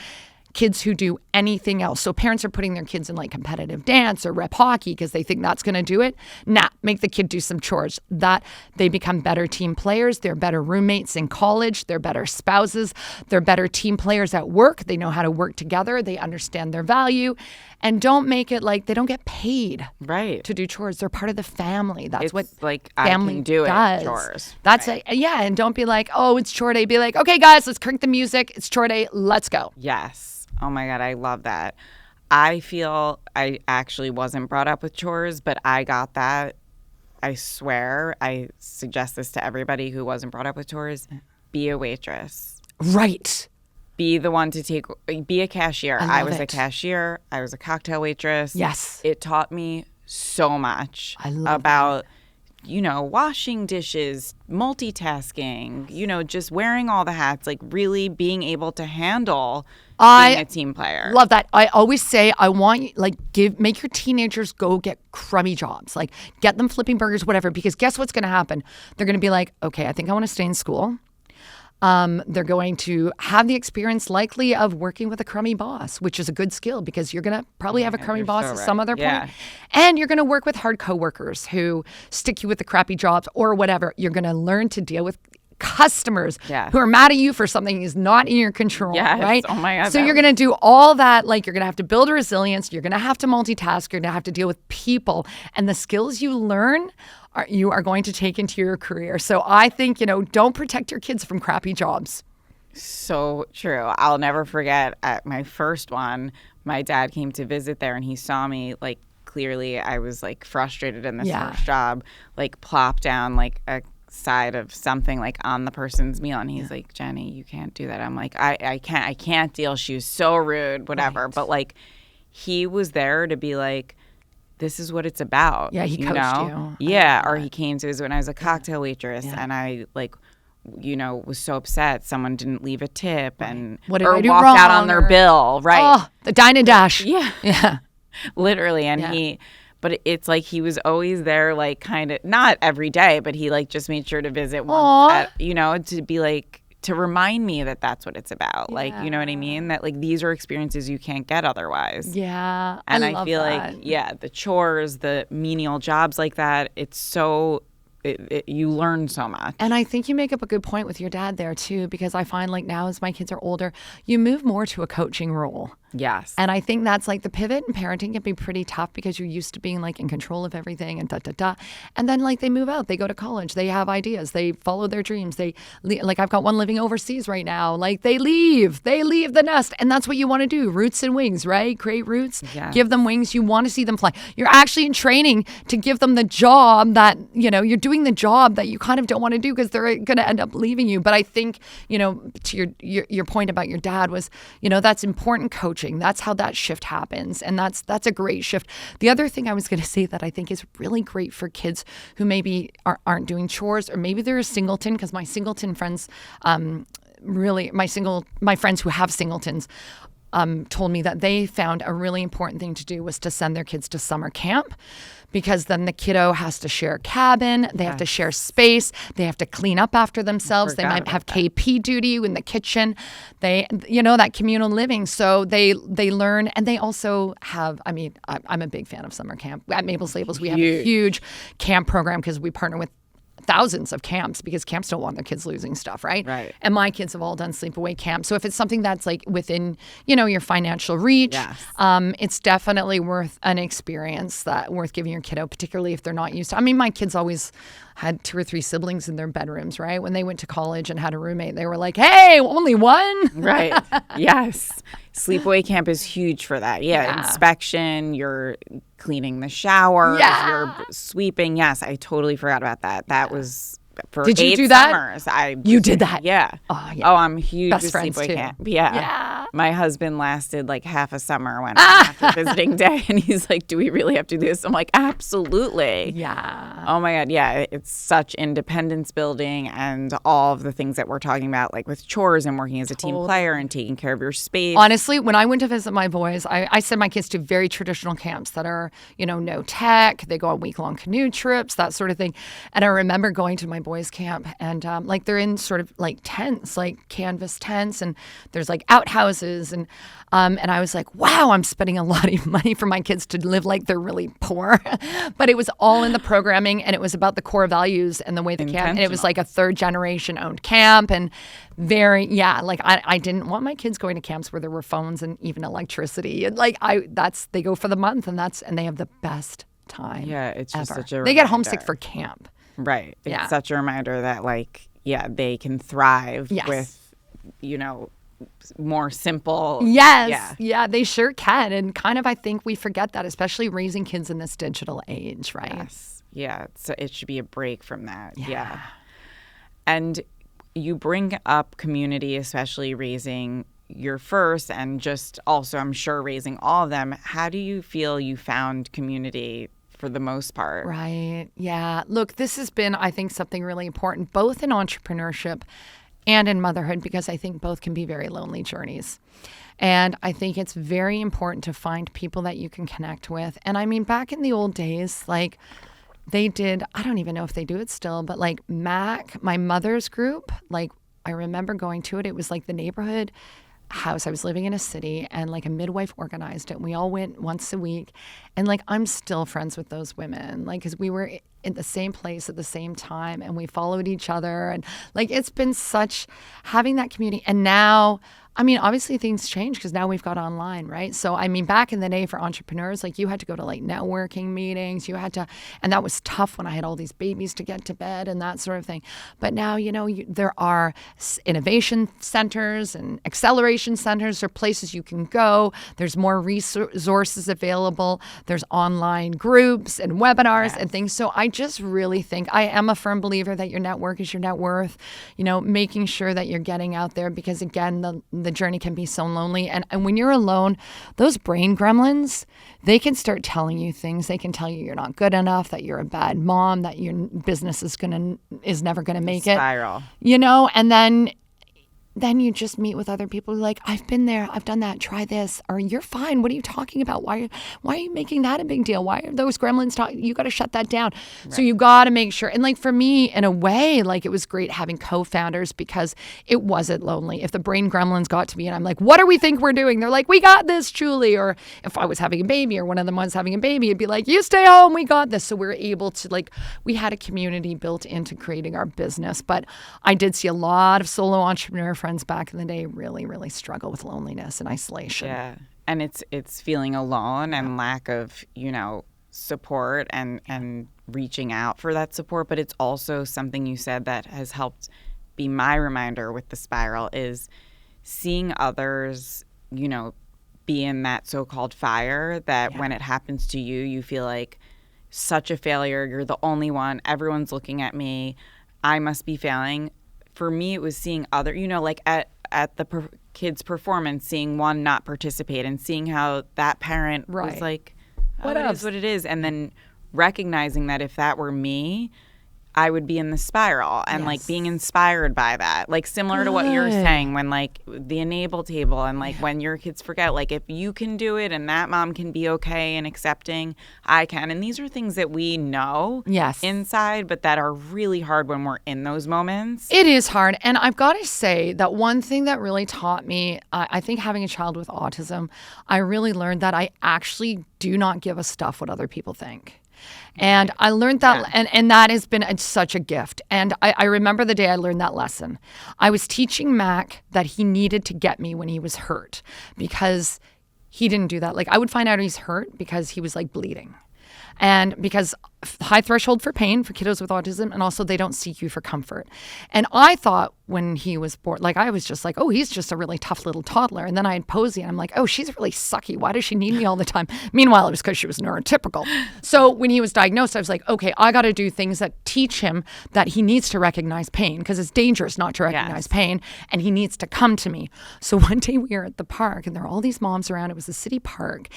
kids who do anything else. So parents are putting their kids in competitive dance or rep hockey because they think that's going to do it. Nah, make the kid do some chores. That they become better team players. They're better roommates in college. They're better spouses. They're better team players at work. They know how to work together. They understand their value. And don't make it like they don't get paid to do chores. They're part of the family. That's what family I can do does. It, chores. That's it. Yeah, and don't be like, oh, it's chore day. Be like, okay, guys, let's crank the music. It's chore day. Let's go. Yes. Oh my God, I love that. I feel I actually wasn't brought up with chores, but I got that. I swear, I suggest this to everybody who wasn't brought up with chores. Be a waitress. Right. Be the one to be a cashier. I was it. a cashier. I was a cocktail waitress. Yes. It taught me so much about washing dishes, multitasking, just wearing all the hats, really being able to handle being a team player. Love that. I always say I want you make your teenagers go get crummy jobs. Like get them flipping burgers, whatever, because guess what's going to happen? They're going to be like, okay, I think I want to stay in school. They're going to have the experience likely of working with a crummy boss, which is a good skill because you're going to probably have a crummy boss at some other point. And you're going to work with hard coworkers who stick you with the crappy jobs or whatever. You're going to learn to deal with customers who are mad at you for something is not in your control, right? Oh my God. So you're going to do all that. Like you're going to have to build a resilience. You're going to have to multitask. You're going to have to deal with people. And the skills you learn you are going to take into your career. So I think, don't protect your kids from crappy jobs. So true. I'll never forget at my first one, my dad came to visit there and he saw me like clearly I was like frustrated in this first job, like plop down like a side of something like on the person's meal and he's like, Jenny, you can't do that. I'm like, I can't deal. She was so rude, whatever. Right. But like he was there to be like, this is what it's about. Yeah, he coached you. Yeah, or he came to visit when I was a cocktail waitress and I like, was so upset someone didn't leave a tip and what did or I do walked wrong, out on their bill, right? Oh, the dine and dash. Yeah. Literally. And but it's like he was always there, like kind of not every day, but he like just made sure to visit once, to be like, to remind me that that's what it's about. Like, you know what I mean? That like these are experiences you can't get otherwise. Yeah. And I feel like, the chores, the menial jobs like that, it's so, you learn so much. And I think you make up a good point with your dad there too, because I find like now as my kids are older, you move more to a coaching role. Yes. And I think that's like the pivot in parenting can be pretty tough because you're used to being like in control of everything and And then like they move out, they go to college, they have ideas, they follow their dreams. Like I've got one living overseas right now. Like they leave the nest. And that's what you want to do. Roots and wings, right? Create roots, give them wings. You want to see them fly. You're actually in training to give them the job that, you're doing the job that you kind of don't want to do because they're going to end up leaving you. But I think, to your point about your dad was, that's important coaching. That's how that shift happens. And that's a great shift. The other thing I was going to say that I think is really great for kids who maybe aren't doing chores or maybe they're a singleton, because my singleton friends, my friends who have singletons, told me that they found a really important thing to do was to send their kids to summer camp, because then the kiddo has to share a cabin, they have to share space, they have to clean up after themselves, they might have KP duty in the kitchen, that communal living. So they learn, and they also have, I'm a big fan of summer camp. At Mabel's Labels, we have a huge camp program because we partner with thousands of camps because camps don't want their kids losing stuff, right? Right. And my kids have all done sleepaway camp. So if it's something that's like within, your financial reach, it's definitely worth an experience worth giving your kiddo, particularly if they're not used to. My kids always had 2 or 3 siblings in their bedrooms, right? When they went to college and had a roommate, they were like, hey, only one? Right. Yes. Sleepaway camp is huge for that. Inspection, you're cleaning the showers, you're sweeping. Yes, I totally forgot about that. That was for Did you 8 do that? summers. You did that? Yeah. Oh, yeah. Oh, I'm huge Best with friends sleepaway too. camp. Yeah. My husband lasted like half a summer when after visiting day, and he's like, do we really have to do this? I'm like, absolutely. Yeah. Oh my God. Yeah. It's such independence building and all of the things that we're talking about, like with chores and working as a team player and taking care of your space. Honestly, when I went to visit my boys, I send my kids to very traditional camps that are, no tech. They go on week-long canoe trips, that sort of thing. And I remember going to my boys' camp and they're in sort of like tents, like canvas tents, and there's like outhouses. And I was like, wow, I'm spending a lot of money for my kids to live like they're really poor. But it was all in the programming, and it was about the core values and the way the camp, and it was like a 3rd generation owned camp, and I didn't want my kids going to camps where there were phones and even electricity. And they go for the month, and they have the best time. Yeah, it's just ever. such a They get homesick for camp. Right. It's such a reminder that they can thrive with, more simple. Yes. Yeah, they sure can. And kind of, I think we forget that, especially raising kids in this digital age, right? Yes. Yeah. So it should be a break from that. Yeah. And you bring up community, especially raising your first and just also, I'm sure, raising all of them. How do you feel you found community for the most part? Right. Yeah. Look, this has been, I think, something really important, both in entrepreneurship and in motherhood, because I think both can be very lonely journeys. And I think it's very important to find people that you can connect with. And I mean, back in the old days, like they did, I don't even know if they do it still, but like MAC, my mother's group, like I remember going to it. It was like the neighborhood house. I was living in a city and like a midwife organized it. We all went once a week. And like I'm still friends with those women, like because we were in the same place at the same time and we followed each other. And like it's been such having that community. And now, I mean, obviously things change because now we've got online, right? So, I mean, back in the day for entrepreneurs, like you had to go to like networking meetings, you had to, and that was tough when I had all these babies to get to bed and that sort of thing. But now, you know, there are innovation centers and acceleration centers. There are places you can go. There's more resources available. There's online groups and webinars and things. So I just really think I am a firm believer that your network is your net worth, you know, making sure that you're getting out there because again, the journey can be so lonely. And when you're alone, those brain gremlins, they can start telling you things. They can tell you you're not good enough, that you're a bad mom, that your business is never gonna make it. Spiral. You know, and then you just meet with other people who are like, I've been there, I've done that, try this, or you're fine. What are you talking about? Why are you making that a big deal? Why are those gremlins talking? You got to shut that down. Right. So you got to make sure. And like for me, in a way, like it was great having co-founders because it wasn't lonely. If the brain gremlins got to me and I'm like, what do we think we're doing? They're like, we got this, Julie. Or if I was having a baby or one of them was having a baby, it'd be like, you stay home, we got this. So we were able to like, we had a community built into creating our business. But I did see a lot of solo entrepreneur friends back in the day really, really struggle with loneliness and isolation. Yeah. And it's feeling alone and lack of, you know, support and reaching out for that support. But it's also something you said that has helped be my reminder with the spiral is seeing others, you know, be in that so-called fire that when it happens to you, you feel like such a failure. You're the only one. Everyone's looking at me. I must be failing. For me, it was seeing other, you know, like at the kid's performance, seeing one not participate and seeing how that parent was like, oh, it is what it is. And then recognizing that if that were me, I would be in the spiral and like being inspired by that. Like similar to what you're saying when like the enable table and like when your kids forget, like if you can do it and that mom can be okay and accepting, I can. And these are things that we know inside, but that are really hard when we're in those moments. It is hard. And I've got to say that one thing that really taught me, I think having a child with autism, I really learned that I actually do not give a stuff what other people think. And I learned that, and that has been such a gift. And I remember the day I learned that lesson. I was teaching Mac that he needed to get me when he was hurt because he didn't do that. Like I would find out he's hurt because he was like bleeding. And because high threshold for pain for kiddos with autism, and also they don't seek you for comfort. And I thought when he was born, like I was just like, oh, he's just a really tough little toddler. And then I had Posey and I'm like, oh, she's really sucky. Why does she need me all the time? Meanwhile, it was because she was neurotypical. So when he was diagnosed, I was like, okay, I got to do things that teach him that he needs to recognize pain because it's dangerous not to recognize pain and he needs to come to me. So one day we were at the park and there were all these moms around. It was a city park.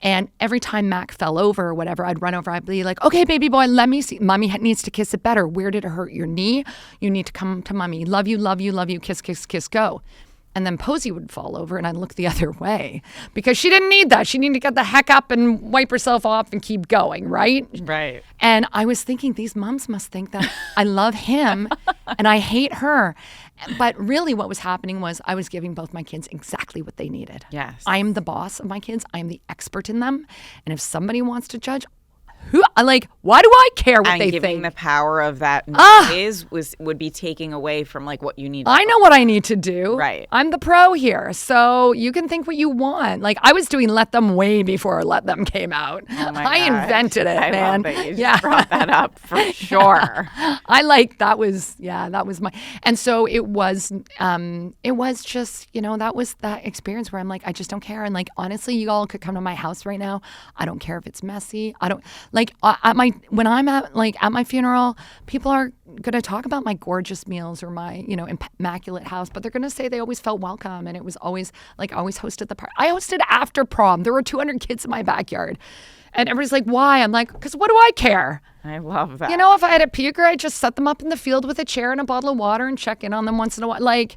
And every time Mac fell over or whatever, I'd run over. I'd be like, okay, baby boy, let me see. Mommy needs to kiss it better. Where did it hurt? Your knee? You need to come to mommy. Love you, love you, love you. Kiss, kiss, kiss, go. And then Posey would fall over and I'd look the other way because she didn't need that. She needed to get the heck up and wipe herself off and keep going, right? Right. And I was thinking, these moms must think that I love him and I hate her. But really what was happening was I was giving both my kids exactly what they needed. Yes. I am the boss of my kids. I am the expert in them. And if somebody wants to judge, why do I care what they think? And giving the power of that noise would be taking away from like what you need. I know what I need to do. Right. I'm the pro here. So you can think what you want. Like I was doing Let Them way before Let Them came out. Oh my I God. man. I love that you brought that up for sure. That was my, and so it was just, you know, that was that experience where I'm like, I just don't care. And like, honestly, you all could come to my house right now. I don't care if it's messy. Like when I'm at my funeral, people are going to talk about my gorgeous meals or my, immaculate house, but they're going to say they always felt welcome. And it was always I always hosted the party. I hosted after prom. There were 200 kids in my backyard. And everybody's like, why? I'm like, because what do I care? I love that. If I had a puker, I'd just set them up in the field with a chair and a bottle of water and check in on them once in a while.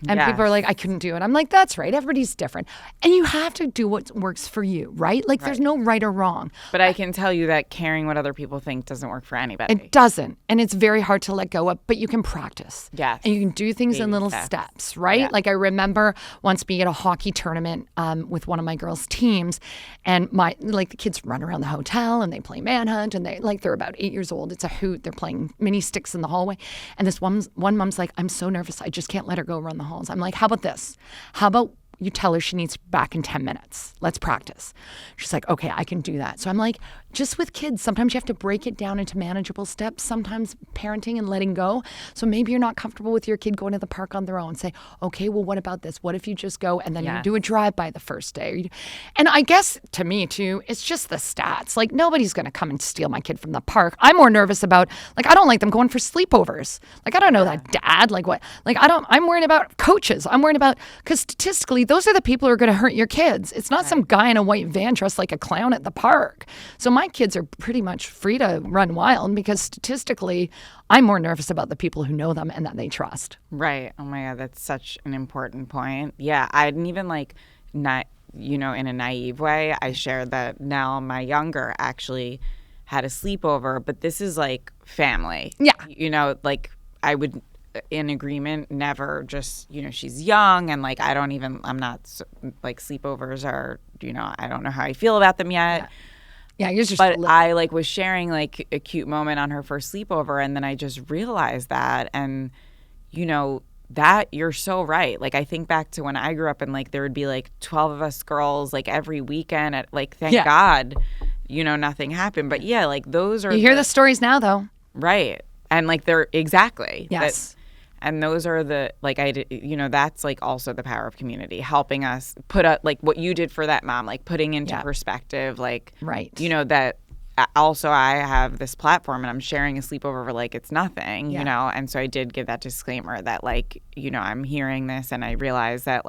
And people are like, I couldn't do it. I'm like, that's right. Everybody's different. And you have to do what works for you, right? There's no right or wrong. But I can tell you that caring what other people think doesn't work for anybody. It doesn't. And it's very hard to let go of, but you can practice. Yes. And you can do things in little steps, right? Yeah. I remember once being at a hockey tournament with one of my girls' teams, and the kids run around the hotel and they play manhunt, and they're about 8 years old. It's a hoot. They're playing mini sticks in the hallway. And this one mom's like, I'm so nervous. I just can't let her go run the halls. I'm like, how about this? How about you tell her she needs back in 10 minutes? Let's practice. She's like, okay, I can do that. So I'm like, just with kids, sometimes you have to break it down into manageable steps, sometimes parenting and letting go. So maybe you're not comfortable with your kid going to the park on their own. Say, okay, well, what about this? What if you just go and then you do a drive-by the first day? And I guess to me, too, it's just the stats. Nobody's going to come and steal my kid from the park. I'm more nervous about, I don't like them going for sleepovers. I don't know that dad. What? I'm worried about coaches. I'm worried about, because statistically, those are the people who are going to hurt your kids. It's not some guy in a white van dressed like a clown at the park. So my kids are pretty much free to run wild, because statistically, I'm more nervous about the people who know them and that they trust. Right. Oh my God, that's such an important point. Yeah, I didn't even not, in a naive way, I shared that now my younger actually had a sleepover, but this is family. Yeah. I would, in agreement, never just, she's young and I'm not sleepovers are, I don't know how I feel about them yet. Yeah, you're just. But I was sharing a cute moment on her first sleepover, and then I just realized that, and that you're so right. I think back to when I grew up, and there would be 12 of us girls every weekend at thank God, nothing happened. But yeah, those are. You hear the stories now, though. Right, and they're exactly. Yes. And those are the that's also the power of community, helping us put up what you did for that mom, putting into perspective, right. That also I have this platform and I'm sharing a sleepover it's nothing, and so I did give that disclaimer that I'm hearing this and I realize that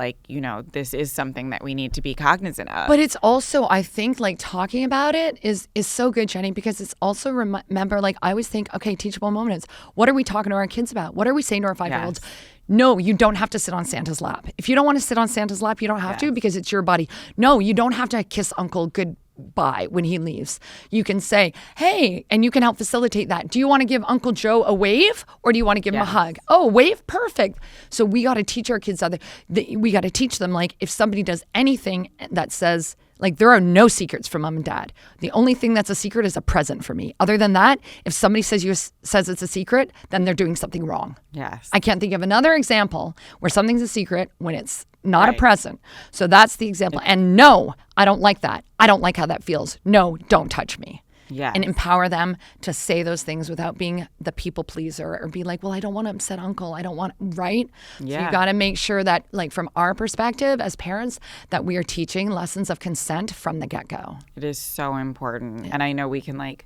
this is something that we need to be cognizant of. But it's also, I think talking about it is so good, Jenny, because it's also remember I always think, okay, teachable moments. What are we talking to our kids about? What are we saying to our 5-year-olds? Yes. No, you don't have to sit on Santa's lap. If you don't want to sit on Santa's lap, you don't have to, because it's your body. No, you don't have to kiss Uncle goodbye when he leaves. You can say, hey, and you can help facilitate that. Do you want to give Uncle Joe a wave, or do you want to give him a hug? Oh, wave? Perfect. So we got to teach our kids we got to teach them, if somebody does anything that says, there are no secrets from mom and dad. The only thing that's a secret is a present for me. Other than that, if somebody says it's a secret, then they're doing something wrong. Yes. I can't think of another example where something's a secret when it's not a present. So that's the example. And no, I don't like that. I don't like how that feels. No, don't touch me. Yeah. And empower them to say those things without being the people pleaser or be well, I don't want to upset Uncle. I don't want, right? Yeah. So you got to make sure that from our perspective as parents, that we are teaching lessons of consent from the get-go. It is so important. Yeah. And I know we can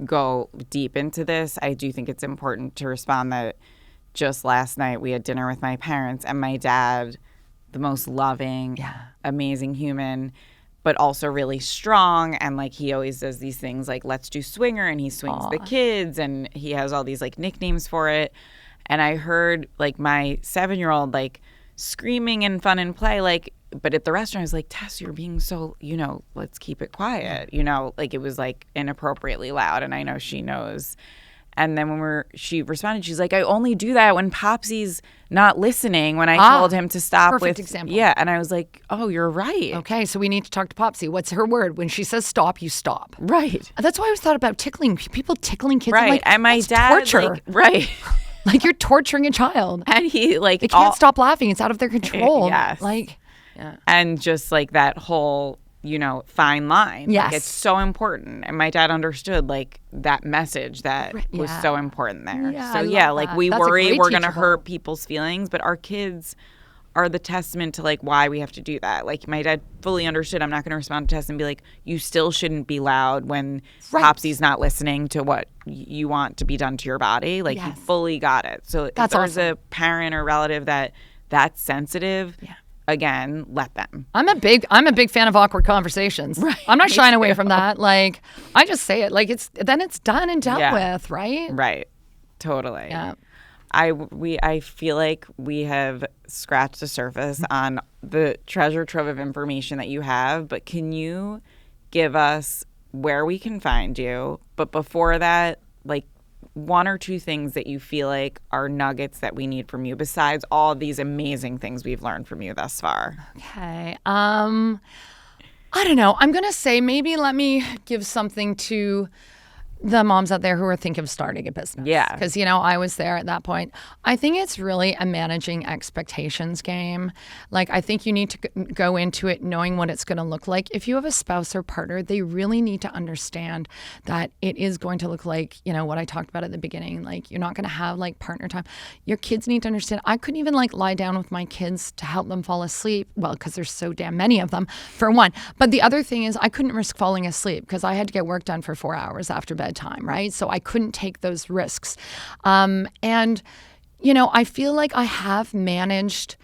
go deep into this. I do think it's important to respond that just last night we had dinner with my parents, and my dad, the most loving, amazing human, but also really strong, and he always does these things let's do swinger, and he swings the kids, and he has all these nicknames for it. And I heard my 7-year-old screaming in fun and play, but at the restaurant I was Tess, you're being so, let's keep it quiet, it was inappropriately loud, and I know she knows. And then she responded, she's I only do that when Popsy's not listening, when I told him to stop perfect example. Yeah. And I was oh, you're right. Okay, so we need to talk to Popsy. What's her word? When she says stop, you stop. Right. That's why I always thought about people tickling kids. Right. And my dad, torture. Right. You're torturing a child. And he they can't stop laughing. It's out of their control. Yes. And just that whole, fine line. Yes. It's so important. And my dad understood that message that was so important there. Yeah, so we worry we're going to teachable. hurt people's feelings, but our kids are the testament to like why we have to do that. Like my dad fully understood I'm not going to respond to tests and be like, you still shouldn't be loud when Popsy's not listening to what you want to be done to your body. Like he fully got it. So that's if there's awesome. a parent or relative that's sensitive, again, let them. I'm a big fan of awkward conversations. Right. I'm not shying away from that. Like I just say it. Like it's done and dealt with, right? Right. Totally. Yeah. I feel like we have scratched the surface on the treasure trove of information that you have, but can you give us where we can find you? But before that, like one or two things that you feel like are nuggets that we need from you besides all these amazing things we've learned from you thus far. Okay. I don't know. I'm going to say maybe let me give something to the moms out there who are thinking of starting a business. Yeah. Because, I was there at that point. I think it's really a managing expectations game. Like, I think you need to go into it knowing what it's going to look like. If you have a spouse or partner, they really need to understand that it is going to look like, what I talked about at the beginning. Like, you're not going to have, like, partner time. Your kids need to understand. I couldn't even, like, lie down with my kids to help them fall asleep. Well, because there's so damn many of them, for one. But the other thing is I couldn't risk falling asleep because I had to get work done for 4 hours after bedtime, right? So I couldn't take those risks. I feel like I have managed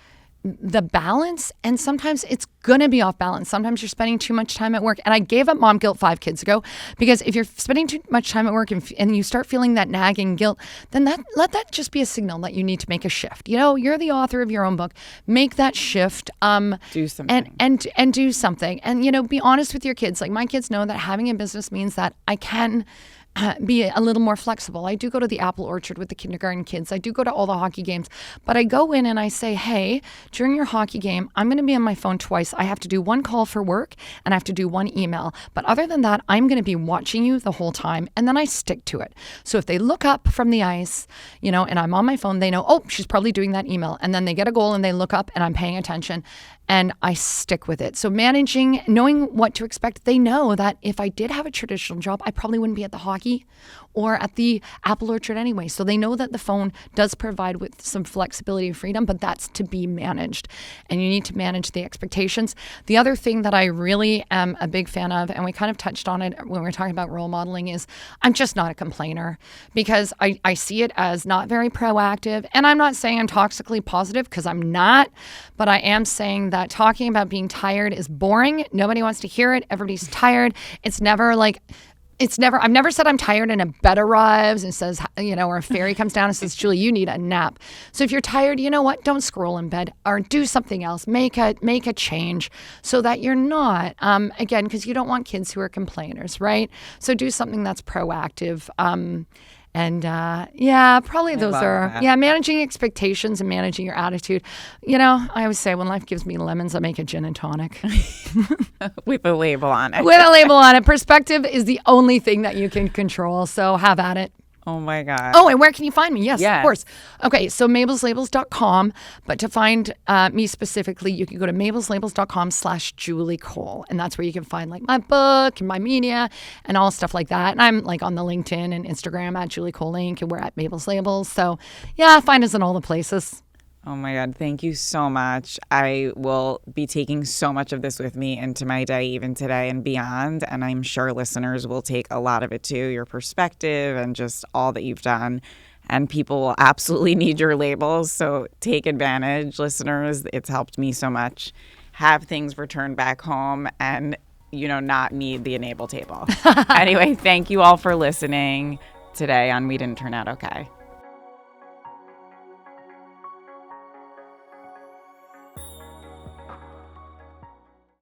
the balance, and sometimes it's going to be off balance. Sometimes you're spending too much time at work. And I gave up mom guilt 5 kids ago because if you're spending too much time at work and you start feeling that nagging guilt, then let that just be a signal that you need to make a shift. You're the author of your own book. Make that shift. Do something. And do something. And, be honest with your kids. Like my kids know that having a business means that I can be a little more flexible. I do go to the apple orchard with the kindergarten kids. I do go to all the hockey games, but I go in and I say, hey, during your hockey game, I'm going to be on my phone twice. I have to do 1 call for work and I have to do 1 email. But other than that, I'm going to be watching you the whole time. And then I stick to it. So if they look up from the ice, and I'm on my phone, they know, oh, she's probably doing that email. And then they get a goal and they look up and I'm paying attention. And I stick with it. So knowing what to expect, they know that if I did have a traditional job, I probably wouldn't be at the hockey or at the apple orchard anyway. So they know that the phone does provide with some flexibility and freedom, but that's to be managed. And you need to manage the expectations. The other thing that I really am a big fan of, and we kind of touched on it when we were talking about role modeling, is I'm just not a complainer because I see it as not very proactive. And I'm not saying I'm toxically positive because I'm not, but I am saying that talking about being tired is boring. Nobody wants to hear it. Everybody's tired. I've never said I'm tired and a bed arrives and says, or a fairy comes down and says, Julie, you need a nap. So if you're tired, you know what? Don't scroll in bed or do something else. Make a change so that you're not, again, because you don't want kids who are complainers, right? So do something that's proactive. Probably those are, managing expectations and managing your attitude. I always say when life gives me lemons, I make a gin and tonic. With a label on it. With a label on it. Perspective is the only thing that you can control. So have at it. Oh my God. Oh, and where can you find me? Yes, of course. Okay, so mabelslabels.com. But to find me specifically, you can go to mabelslabels.com/Julie Cole. And that's where you can find like my book and my media and all stuff like that. And I'm like on the LinkedIn and Instagram at Julie Cole Inc. And we're at Mabel's Labels. So find us in all the places. Oh my God. Thank you so much. I will be taking so much of this with me into my day, even today and beyond. And I'm sure listeners will take a lot of it too, your perspective and just all that you've done. And people will absolutely need your labels. So take advantage, listeners. It's helped me so much. Have things returned back home and, not need the enable table. Anyway, thank you all for listening today on We Didn't Turn Out Okay.